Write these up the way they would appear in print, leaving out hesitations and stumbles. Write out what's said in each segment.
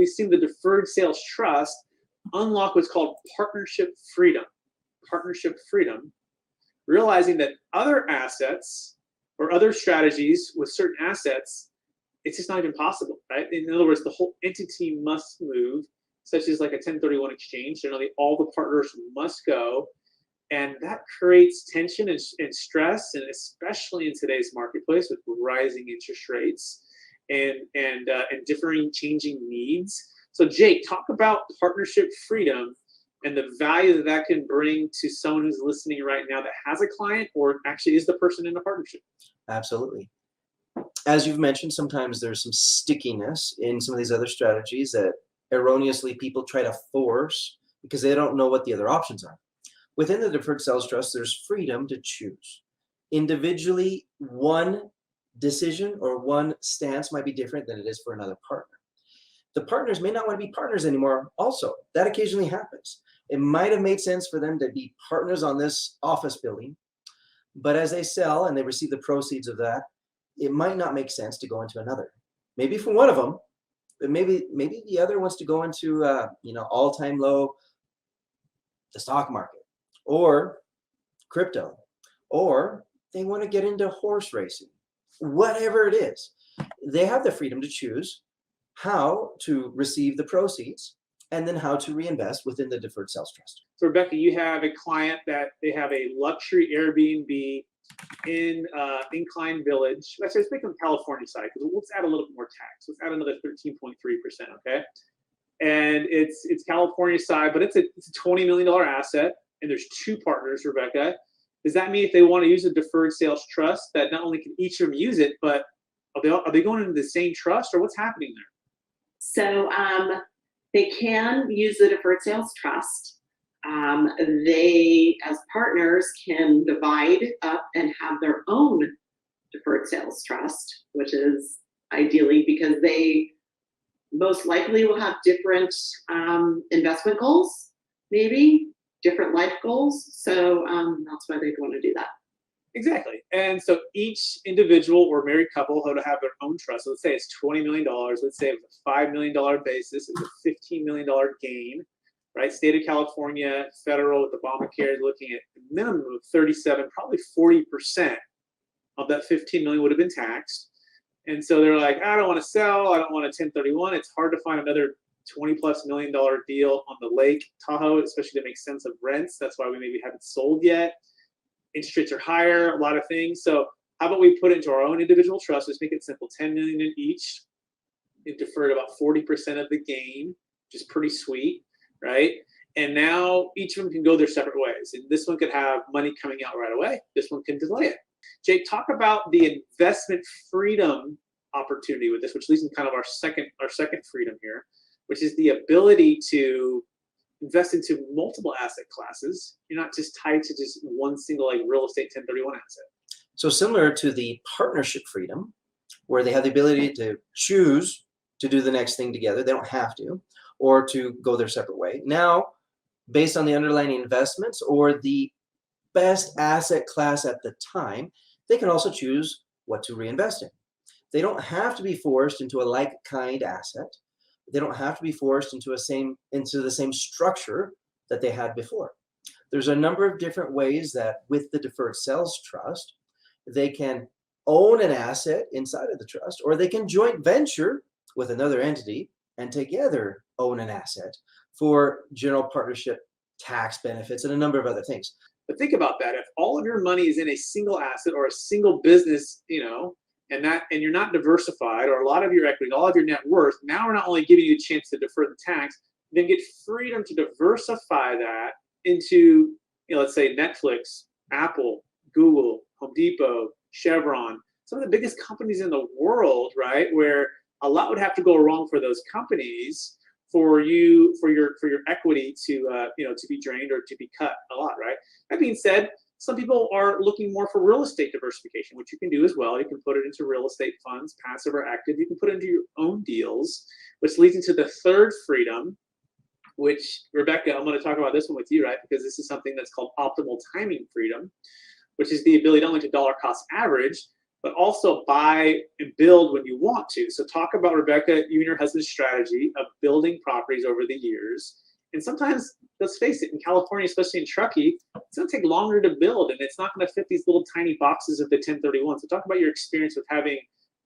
we've seen the Deferred Sales Trust unlock what's called partnership freedom. Partnership freedom, realizing that other assets or other strategies with certain assets, it's just not even possible, right? In other words, the whole entity must move, such as like a 1031 exchange. Generally, all the partners must go. And that creates tension and stress, and especially in today's marketplace with rising interest rates and differing, changing needs. So, Jake, talk about partnership freedom and the value that that can bring to someone who's listening right now that has a client or actually is the person in a partnership. Absolutely. As you've mentioned, sometimes there's some stickiness in some of these other strategies that erroneously people try to force because they don't know what the other options are. Within the Deferred Sales Trust, there's freedom to choose. Individually, one decision or one stance might be different than it is for another partner. The partners may not want to be partners anymore also. That occasionally happens. It might have made sense for them to be partners on this office building, but as they sell and they receive the proceeds of that, it might not make sense to go into another. Maybe for one of them, but maybe the other wants to go into all-time low, the stock market, or crypto, or they want to get into horse racing. Whatever it is, they have the freedom to choose how to receive the proceeds and then how to reinvest within the Deferred Sales Trust. So Rebecca, you have a client that they have a luxury Airbnb in Incline Village. Let's make them California side, because let's add a little bit more tax. Let's add another 13.3%, okay? And it's California side, but it's a $20 million asset, and there's two partners, Rebecca. Does that mean if they want to use a Deferred Sales Trust, that not only can each of them use it, but are they going into the same trust, or what's happening there? So they can use the Deferred Sales Trust. They, as partners, can divide up and have their own Deferred Sales Trust, which is ideally because they most likely will have different investment goals, maybe different life goals. So that's why they'd want to do that. Exactly. And so each individual or married couple would have their own trust. So let's say it's $20 million. Let's say it was a $5 million basis. It's a $15 million gain, right? State of California, federal with Obamacare is looking at a minimum of 37, probably 40% of that $15 million would have been taxed. And so they're like, I don't want to sell. I don't want a 1031. It's hard to find another $20+ million deal on the Lake Tahoe, especially to make sense of rents. That's why we maybe haven't sold yet. Interest rates are higher, a lot of things. So how about we put it into our own individual trust? Let's make it simple, $10 million in each. You've deferred about 40% of the gain, which is pretty sweet, right? And now each of them can go their separate ways. And this one could have money coming out right away. This one can delay it. Jake, talk about the investment freedom opportunity with this, which leads to kind of our second freedom here, which is the ability to invest into multiple asset classes. You're not just tied to just one single like real estate 1031 asset. So similar to the partnership freedom, where they have the ability to choose to do the next thing together, they don't have to, or to go their separate way. Now, based on the underlying investments or the best asset class at the time, they can also choose what to reinvest in. They don't have to be forced into a like kind asset. They don't have to be forced into the same structure that they had before. There's a number of different ways that with the Deferred Sales Trust, they can own an asset inside of the trust, or they can joint venture with another entity and together own an asset for general partnership tax benefits and a number of other things. But think about that. If all of your money is in a single asset or a single business, and you're not diversified, or a lot of your equity, all of your net worth, now we're not only giving you a chance to defer the tax, then get freedom to diversify that into, let's say Netflix, Apple, Google, Home Depot, Chevron, some of the biggest companies in the world, right? Where a lot would have to go wrong for those companies for your equity to be drained or to be cut a lot, right? That being said, some people are looking more for real estate diversification, which you can do as well. You can put it into real estate funds, passive or active. You can put it into your own deals, which leads into the third freedom, which, Rebecca, I'm going to talk about this one with you, right? Because this is something that's called optimal timing freedom, which is the ability not only to dollar cost average, but also buy and build when you want to. So talk about, Rebecca, you and your husband's strategy of building properties over the years. And sometimes, let's face it, in California, especially in Truckee, it's going to take longer to build, and it's not going to fit these little tiny boxes of the 1031. So talk about your experience with having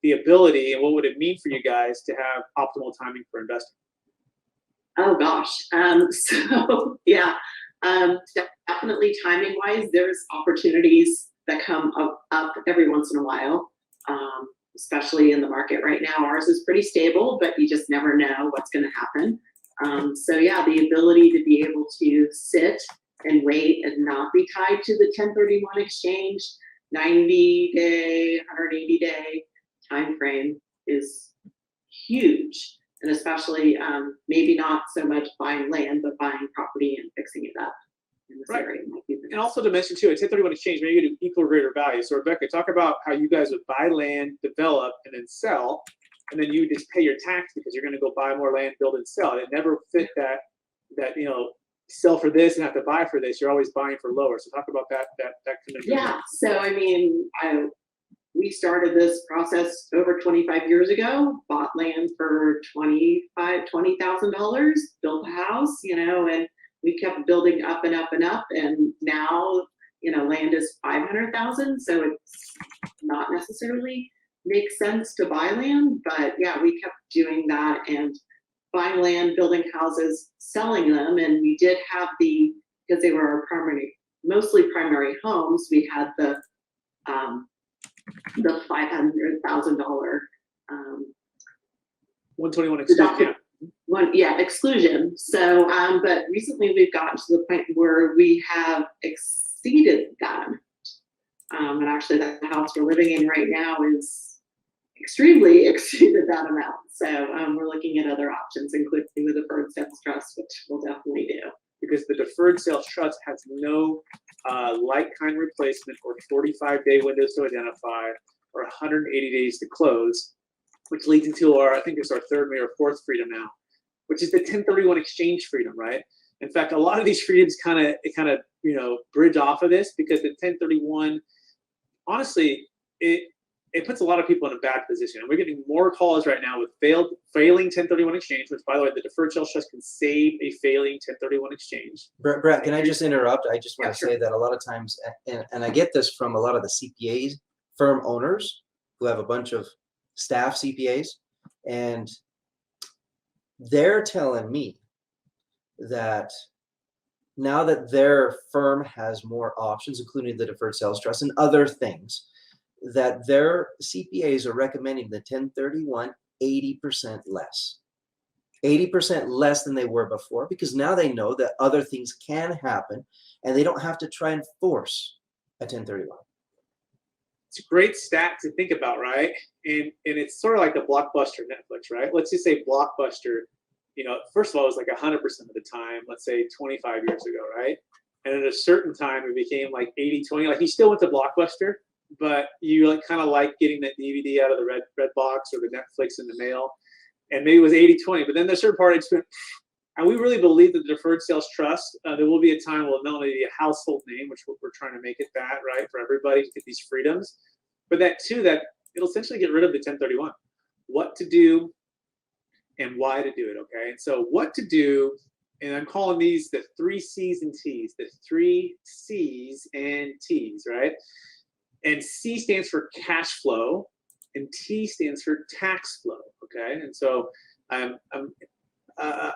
the ability, and what would it mean for you guys to have optimal timing for investing? Oh gosh. So yeah, definitely timing wise, there's opportunities that come up every once in a while, especially in the market right now. Ours is pretty stable, but you just never know what's going to happen. So yeah, the ability to be able to sit and wait and not be tied to the 1031 exchange, 90-day, 180-day time frame is huge. And especially maybe not so much buying land, but buying property and fixing it up in this area. And also to mention too, a 1031 exchange, maybe you do equal or greater value. So Rebecca, talk about how you guys would buy land, develop, and then sell, and then you just pay your tax because you're going to go buy more land, build and sell. It never fit that sell for this and have to buy for this. You're always buying for lower. So talk about that conundrum. Yeah. So I mean, we started this process over 25 years ago, bought land for $20,000, built a house, and we kept building up and up and up. And now, land is 500,000. So it's not necessarily makes sense to buy land, but yeah, we kept doing that and buying land, building houses, selling them. And we did have because they were our mostly primary homes, we had the $500,000 121 exclusion. Exclusion. So, but recently we've gotten to the point where we have exceeded that. And actually, the house we're living in right now is extremely exceeded that amount. So we're looking at other options, including the Deferred Sales Trust, which we'll definitely do. Because the Deferred Sales Trust has no like-kind replacement or 45-day windows to identify or 180 days to close, which leads into I think it's our third or fourth freedom now, which is the 1031 exchange freedom, right? In fact, a lot of these freedoms kind of bridge off of this, because the 1031, honestly, it puts a lot of people in a bad position. And we're getting more calls right now with failing 1031 exchange, which, by the way, the Deferred Sales Trust can save a failing 1031 exchange. Brett, can I just interrupt? I just want to say that a lot of times, and I get this from a lot of the CPAs, firm owners who have a bunch of staff CPAs, and they're telling me that now that their firm has more options, including the Deferred Sales Trust and other things, that their CPAs are recommending the 1031 80% less. 80% less than they were before, because now they know that other things can happen and they don't have to try and force a 1031. It's a great stat to think about, right? And it's sort of like a Blockbuster Netflix, right? Let's just say Blockbuster, first of all, it was like 100% of the time, let's say 25 years ago, right? And at a certain time, it became like 80-20. Like, you still went to Blockbuster, but you kind of like getting that DVD out of the red box or the Netflix in the mail. And maybe it was 80-20, but then there's a certain part, and we really believe that the Deferred Sales Trust, there will be a time where not only be a household name, which we're trying to make it that, right, for everybody to get these freedoms, but that it'll essentially get rid of the 1031. What to do and why to do it, okay? And so what to do, and I'm calling these the 3 C's and T's, the 3 C's and T's, right? And C stands for cash flow, and T stands for tax flow, okay? And so I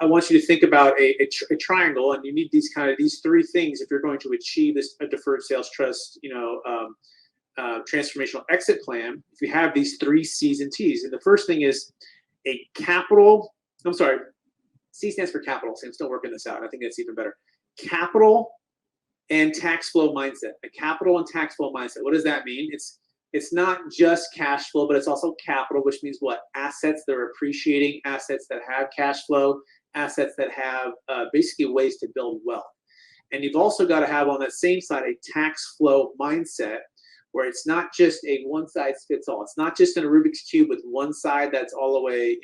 want you to think about a triangle, and you need these 3 things if you're going to achieve a Deferred Sales Trust, transformational exit plan. If you have these 3 C's and T's, and the first thing is C stands for capital. So I'm still working this out. I think that's even better. Capital and tax flow mindset. A capital and tax flow mindset. What does that mean? It's not just cash flow, but it's also capital, which means what? Assets that are appreciating, assets that have cash flow, assets that have basically ways to build wealth. And you've also got to have on that same side a tax flow mindset, where it's not just a one size fits all. It's not just in a Rubik's Cube with one side that's all the way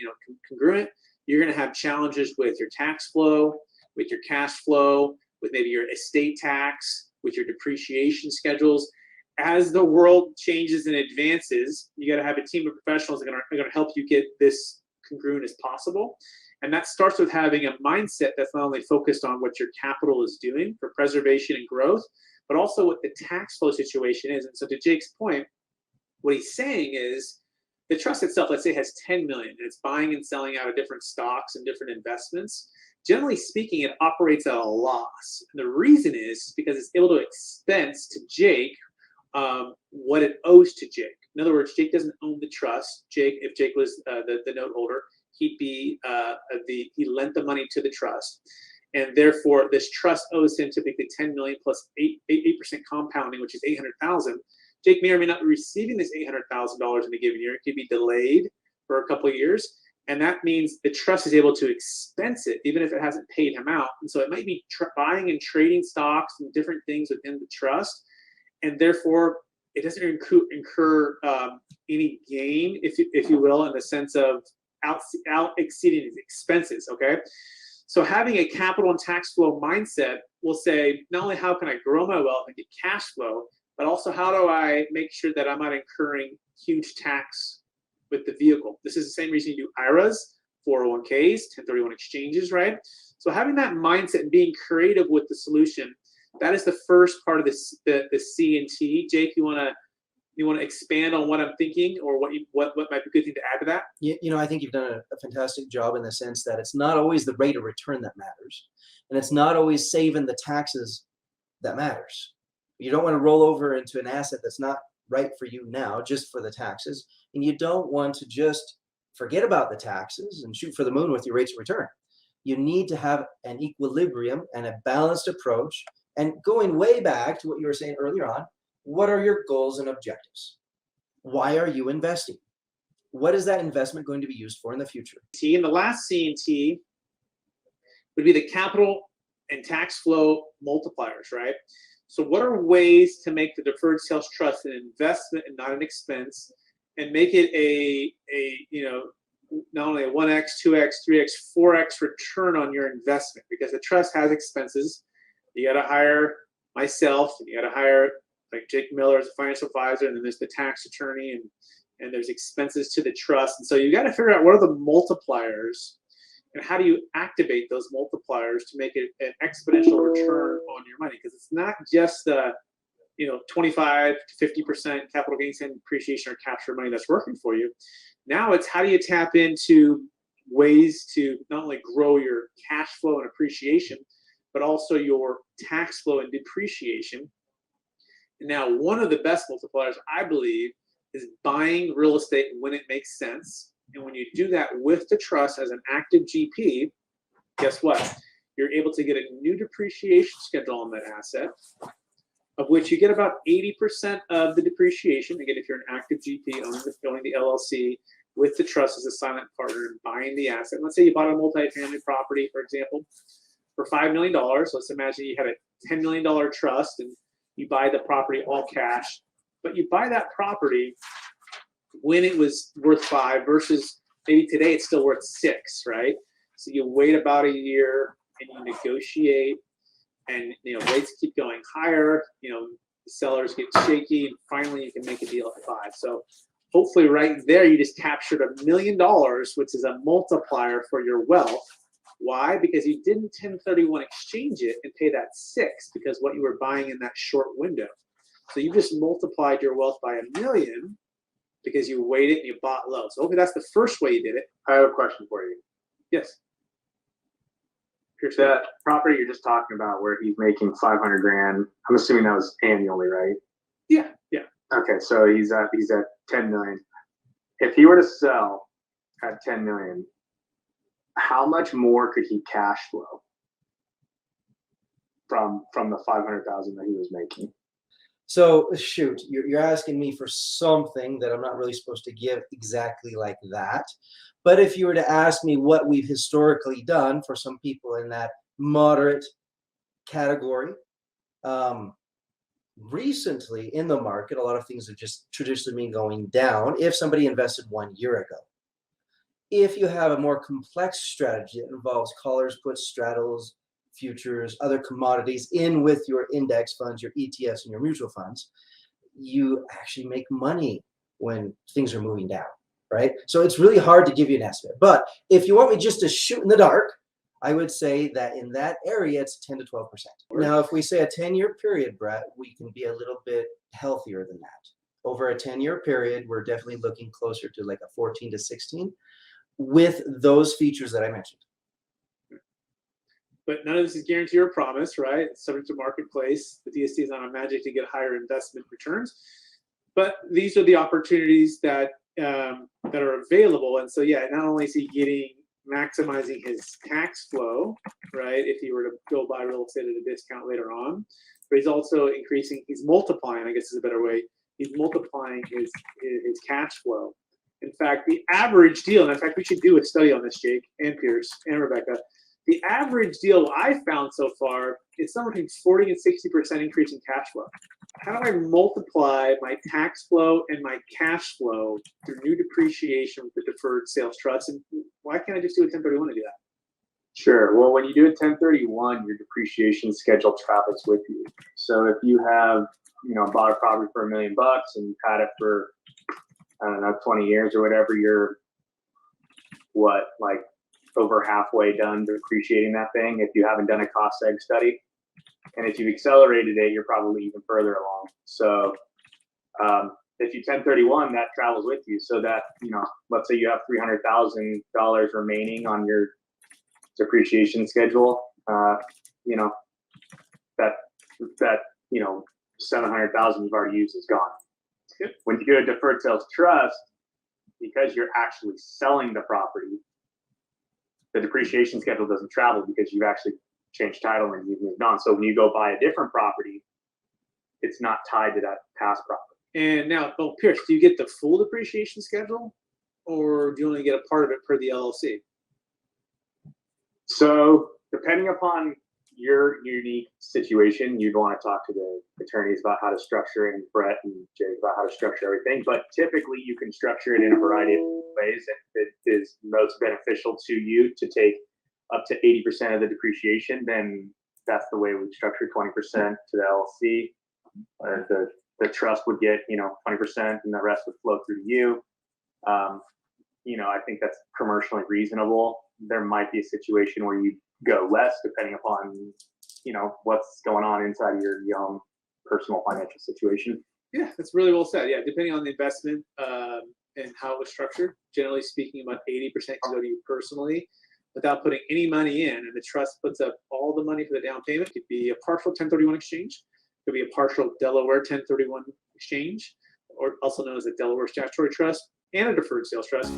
congruent. You're going to have challenges with your tax flow, with your cash flow, with maybe your estate tax, with your depreciation schedules. as the world changes and advances, you got to have a team of professionals that are going to help you get this congruent as possible. And that starts with having a mindset that's not only focused on what your capital is doing for preservation and growth, but also what the tax flow situation is. And so to Jake's point, what he's saying is the trust itself, let's say, has 10 million and it's buying and selling out of different stocks and different investments. Generally speaking, it operates at a loss. And the reason is because it's able to expense to Jake what it owes to Jake. In other words, Jake doesn't own the trust. If Jake was the note holder, he'd be he lent the money to the trust, and therefore this trust owes him typically 10 million plus 8% compounding, which is 800,000. Jake may or may not be receiving this $800,000 in a given year. It could be delayed for a couple of years, and that means the trust is able to expense it even if it hasn't paid him out. And so it might be buying and trading stocks and different things within the trust, and therefore it doesn't incur any gain, if you will, in the sense of out exceeding its expenses. Okay, so having a capital and tax flow mindset will say not only how can I grow my wealth and get cash flow, but also how do I make sure that I'm not incurring huge tax with the vehicle. This is the same reason you do IRAs, 401ks, 1031 exchanges, right? So having that mindset and being creative with the solution, that is the first part of this, the C and T. Jake, you want to expand on what I'm thinking, or what might be a good thing to add to that? You know, I think you've done a fantastic job in the sense that it's not always the rate of return that matters, and it's not always saving the taxes that matters. You don't want to roll over into an asset that's not right for you now just for the taxes, and you don't want to just forget about the taxes and shoot for the moon with your rates of return. You need to have an equilibrium and a balanced approach. And going way back to what you were saying earlier on, what are your goals and objectives? Why are you investing? What is that investment going to be used for in the future? T, and the last C and T would be the capital and tax flow multipliers, right? So what are ways to make the deferred sales trust an investment and not an expense, and make it a not only a 1x, 2x, 3x, 4x return on your investment? Because the trust has expenses. You got to hire myself, and you got to hire like Jake Miller as a financial advisor, and then there's the tax attorney, and there's expenses to the trust. And so you got to figure out what are the multipliers, and how do you activate those multipliers to make it an exponential return on your money? Because it's not just the 25 to 50% capital gains and depreciation or capture money that's working for you. Now it's how do you tap into ways to not only grow your cash flow and appreciation, but also your tax flow and depreciation. And now one of the best multipliers, I believe, is buying real estate when it makes sense. And when you do that with the trust as an active GP, guess what? You're able to get a new depreciation schedule on that asset, of which you get about 80% of the depreciation. Again, if you're an active GP owning the LLC with the trust as a silent partner and buying the asset. Let's say you bought a multifamily property, for example, for $5 million. Let's imagine you had a $10 million trust and you buy the property all cash, but you buy that property when it was worth 5 versus maybe today it's still worth 6, right? So you wait about a year and you negotiate, and rates keep going higher. The sellers get shaky, and finally you can make a deal at 5. So hopefully right there you just captured $1 million, which is a multiplier for your wealth. Why? Because you didn't 1031 exchange it and pay that 6 because what you were buying in that short window. So you just multiplied your wealth by $1 million because you waited and you bought low. So hopefully that's the first way you did it. I have a question for you. Yes. That property you're just talking about where he's making 500 grand, I'm assuming that was annually, right? Yeah. Okay, so he's at 10 million. If he were to sell at 10 million, how much more could he cash flow from the 500,000 that he was making? So shoot, you're asking me for something that I'm not really supposed to give exactly like that. But if you were to ask me what we've historically done for some people in that moderate category, recently in the market, a lot of things have just traditionally been going down if somebody invested 1 year ago. If you have a more complex strategy that involves collars, puts, straddles, futures, other commodities in with your index funds, your ETFs, and your mutual funds, you actually make money when things are moving down, right? So it's really hard to give you an estimate. But if you want me just to shoot in the dark, I would say that in that area, it's 10 to 12%. Now, if we say a 10-year period, Brett, we can be a little bit healthier than that. Over a 10-year period, we're definitely looking closer to like a 14 to 16 with those features that I mentioned. But none of this is guarantee or promise, right? It's subject to marketplace. The DST is not a magic to get higher investment returns. But these are the opportunities that that are available. And so, yeah, not only is he maximizing his tax flow, right, if he were to go buy real estate at a discount later on, but he's also he's multiplying, I guess is a better way, he's multiplying his cash flow. In fact, the average deal, and in fact, we should do a study on this, Jake and Pierce and Rebecca, the average deal I found so far is somewhere between 40 and 60% increase in cash flow. How do I multiply my tax flow and my cash flow through new depreciation with the deferred sales trust? And why can't I just do a 1031 to do that? Sure. Well, when you do a 1031, your depreciation schedule travels with you. So if you have, bought a property for $1 million and you've had it for, 20 years or whatever, you're over halfway done depreciating that thing if you haven't done a cost seg study. And if you've accelerated it, you're probably even further along. So if you 1031, that travels with you. So that, let's say you have $300,000 remaining on your depreciation schedule, that 700,000 you've already used is gone. Yep. When you do a deferred sales trust, because you're actually selling the property, the depreciation schedule doesn't travel because you've actually changed title and you've moved on. So when you go buy a different property, it's not tied to that past property. And now, Pierce, do you get the full depreciation schedule, or do you only get a part of it per the LLC? So depending upon your unique situation, you'd want to talk to the attorneys about how to structure it, and Brett and Jake about how to structure everything. But typically you can structure it in a variety of ways. And if it is most beneficial to you to take up to 80% of the depreciation, then that's the way we structure 20% to the LLC. The trust would get, 20% and the rest would flow through to you. I think that's commercially reasonable. There might be a situation where you go less depending upon, what's going on inside of your own personal financial situation. Yeah, that's really well said. Yeah, depending on the investment and how it was structured, generally speaking, about 80% can go to you personally without putting any money in, and the trust puts up all the money for the down payment. It could be a partial 1031 exchange, it could be a partial Delaware 1031 exchange, or also known as a Delaware Statutory Trust and a deferred sales trust.